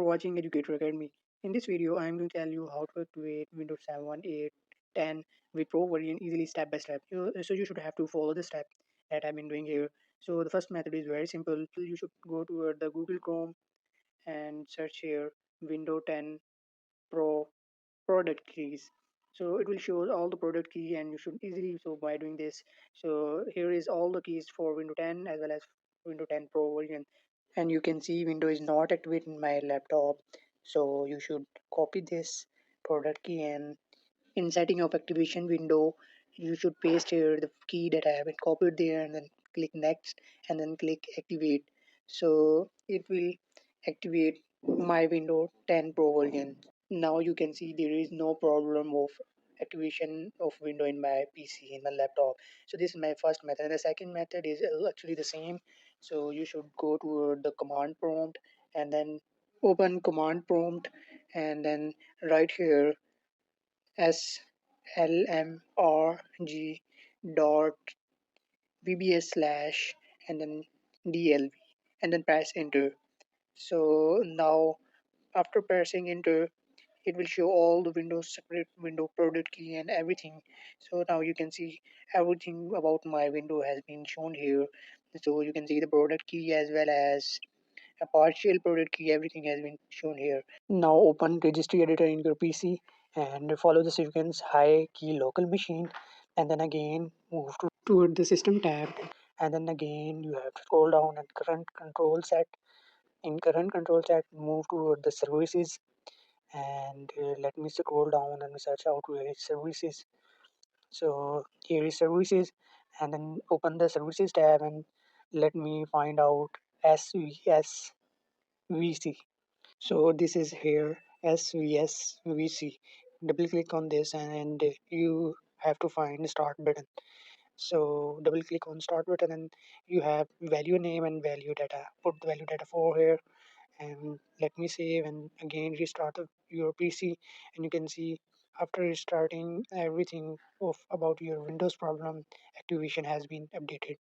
watching Educator Academy. In this video, I am going to tell you how to activate Windows 7, 8, 10 with Pro version easily step by step. So you should have to follow the step that I've been doing here. So the first method is very simple. You should go to the Google Chrome and search here Windows 10 Pro product keys. So it will show all the product key and you should easily so by doing this. So here is all the keys for Windows 10 as well as Windows 10 Pro version, and you can see window is not activated in my laptop. So you should copy this product key, and in setting of activation window you should paste here the key that I haven't copied there, and then click next and then click activate. So it will activate my window 10 Pro version. Now you can see there is no problem of activation of window in my PC, in my laptop. So this is my first method, and the second method is actually the same. So you should go to the command prompt and then open command prompt and then write here slmrg dot vbs slash and then dlv and then press enter. So now after pressing enter, it will show all the windows separate window product key and everything. So now you can see everything about my window has been shown here. So you can see the product key as well as a partial product key, everything has been shown here. Now open registry editor in your PC and follow the sequence high key local machine, and then again move toward the system tab, and then again you have to scroll down and current control set. In current control set, move toward the services, and let me scroll down and search out where is services. So here is services, and then open the services tab and let me find out svsvc. So this is here svsvc. Double click on this and you have to find start button. So double click on start button and you have value name and value data. Put the value data for here and let me save and again restart your PC, and you can see after restarting everything of about your Windows problem activation has been updated.